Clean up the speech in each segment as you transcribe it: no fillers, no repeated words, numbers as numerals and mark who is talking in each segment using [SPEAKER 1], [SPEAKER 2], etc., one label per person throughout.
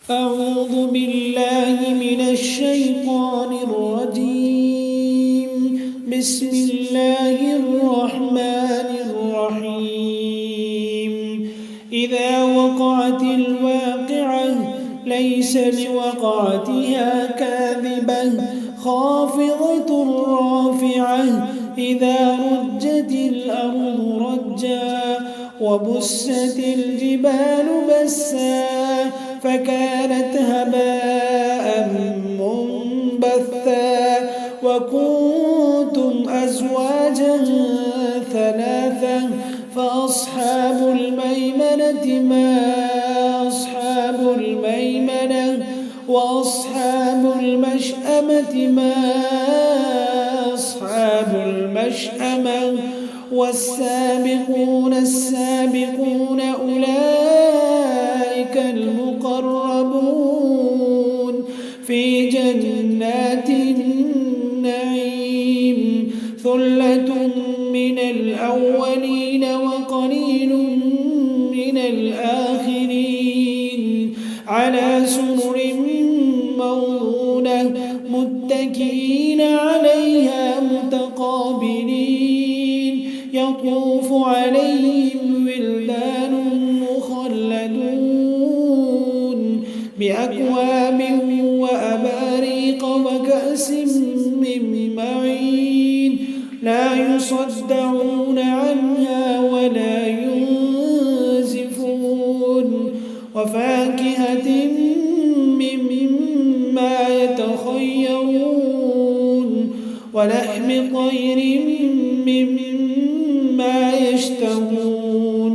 [SPEAKER 1] أعوذ بالله من الشيطان الرجيم. بسم الله الرحمن الرحيم. إذا وقعت الواقعة ليس لوقعتها كاذبة خافضة رافعة. إذا رجت الأرض رجا وبست الجبال بسا فكانت هباء منبثا وكنتم أزواجا ثلاثا فأصحاب الميمنة ما أصحاب الميمنة وأصحاب المشأمة ما أصحاب المشأمة والسابقون السابقون أولئك المقربون في جنات النعيم. ثلة من الأولين وقليل من الآخرين على سرر موضونة متكئين عليها متقابلين. يطوف عليهم ولدان مخلدون بأكواب وأباريق وكأس من معين لا يصدعون عنها ولا ينزفون وفاكهة مما يتخيرون ولحم طير مما يشتهون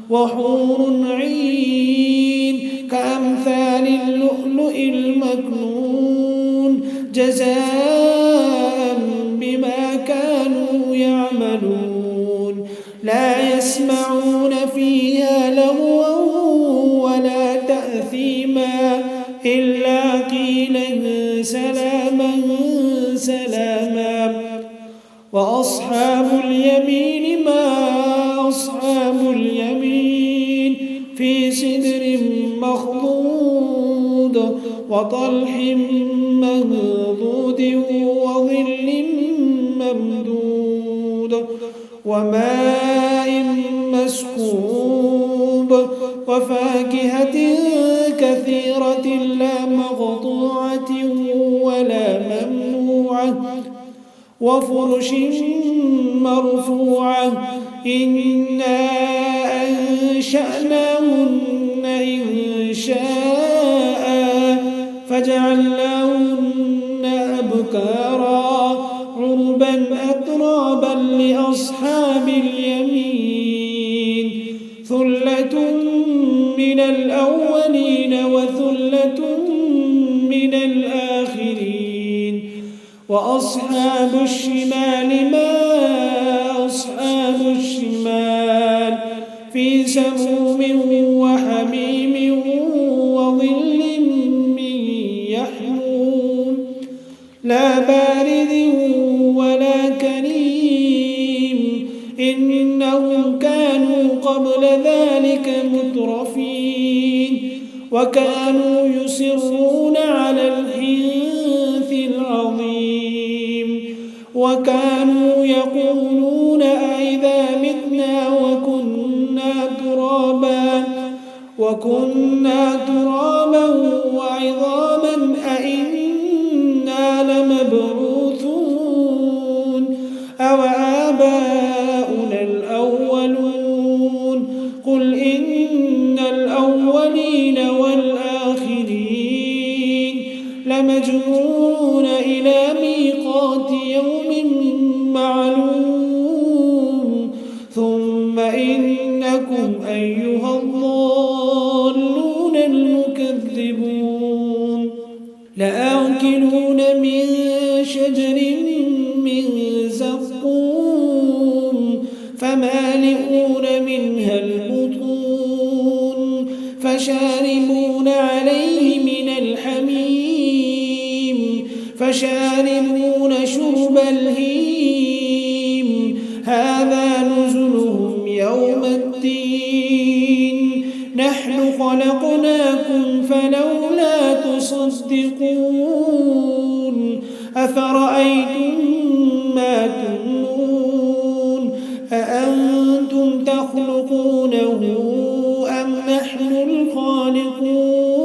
[SPEAKER 1] وحور عين كأمثال اللؤلؤ المكنون جزاء بما كانوا يعملون. لا يسمعون فيها لغوا ولا تأثيما إلا قيلا سلاما سلاما. وأصحاب اليمين ما أصحاب اليمين في سدر مخضود وطلح منضود وظل ممدود وماء مسكوب وفاكهة كثيرة لا مقطوعة ولا ممنوعة وفرش مرفوعة. إنا أنشأناهن إنشاء فجعلناهن أبكارا عربا أترابا لأصحاب اليمين. ثلة من الأولين وثلة من الآخرين. وأصحاب الشمال ما أصحاب الشمال في سموم وحميم وظل من يحموم لا بارد ولا كريم. إنهم كانوا قبل ذلك مترفين وكانوا يصرون على الحنث العظيم وكانوا يقولون أئذا متنا وكنا ترابا وعظاما أئنا لمبعوثون أو آباؤنا الأولون. قل إن الأولين والآخرين لمجموعون إلى ميقات يوم معلوم. ثم إنكم أيها الضالون المكذبون لآكلون من شجر من زقوم فمالئون منها البطون فشاربون عليه من الحميم فشاربون شرب الهيم. هذا نزلهم يوم الدين نحن خلقناكم فلولا تصدقون أفرأيتم ما تمنون أأنتم تخلقونه أم نحن الخالقون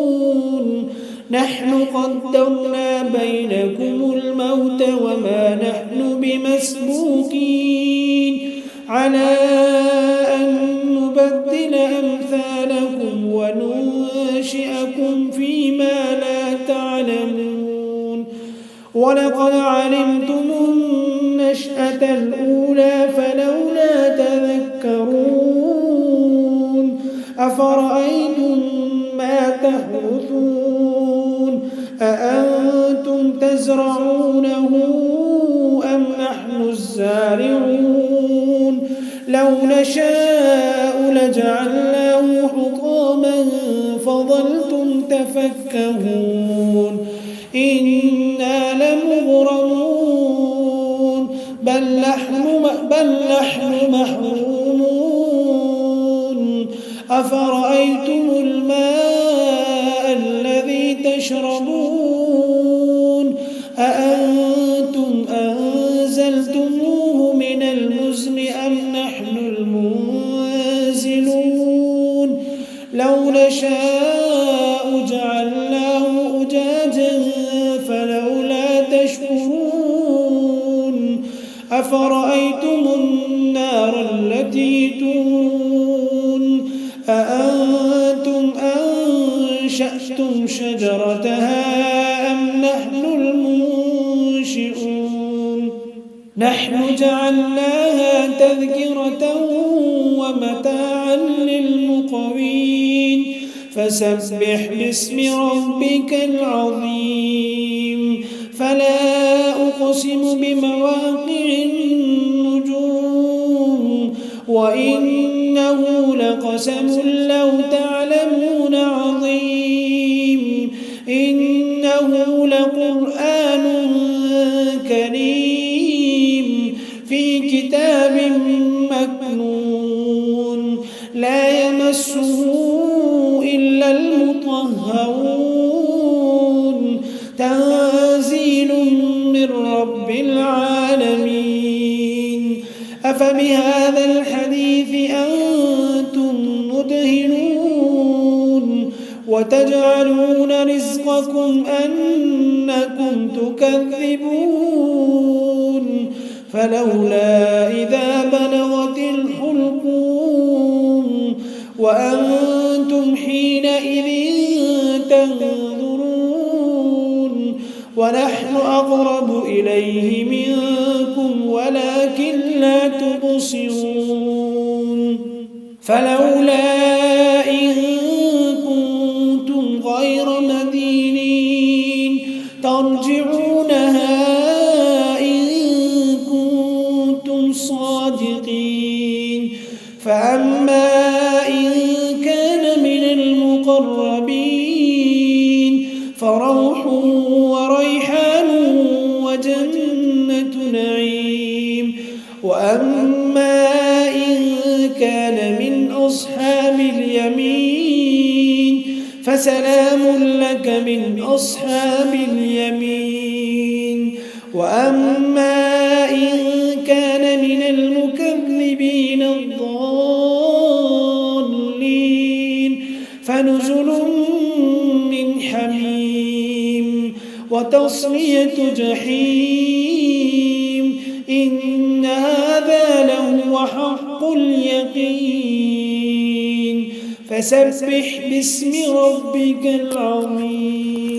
[SPEAKER 1] نحن قدرنا بينكم الموت وما نحن بمسبوقين على أن نبدل أمثالكم وننشئكم فيما لا تعلمون ولقد علمتم النشأة الأولى فلولا تذكرون أفرأيتم ما تحرثون أأنتم تزرعونه أم نحن الزارعون لو نشاء لجعلناه حطاما فظلتم تفكهون إنا لمغرمون بل نحن محرومون أفرأيتم الماء الذي تشربون أأنتم أنزلتموه من المزن أم نحن المنزلون لو نشاء جعلناه أجاجا فلولا تشكرون أفرأيتم النار التي تورون أأنتم أنشأتم شجرتها أم نحن المنشئون نحن جعلناها تذكرة ومتاعا للمقوين فسبح باسم ربك العظيم فلا أقسم بمواقع النجوم وإنه لقسم لو تعلمون عظيم إنه لقرآن كريم في كتاب مكنون لا يمسه إلا المطهرون تنزيل من رب العالمين أفبهذا الحديث أنتم مدهنون وتجعلون رزقكم أنكم تكذبون فلولا إذا بلغت الحلقوم وأنتم حينئذ تنظرون ونحن أقرب إليه منكم ولكن لا تبصرون فلولا إن كنتم غير مدينين ترجعونها إن كنتم صادقين فأما إن كان من المقربين فروح وريحان وجنة نعيم وأما إن كان من أصحاب اليمين فسلام لك من أصحاب اليمين وأما إن كان من المكذبين الضالين فنزل من حميم وتصلية جحيم إن هذا لهو حق اليقين فسبح باسم ربك العظيم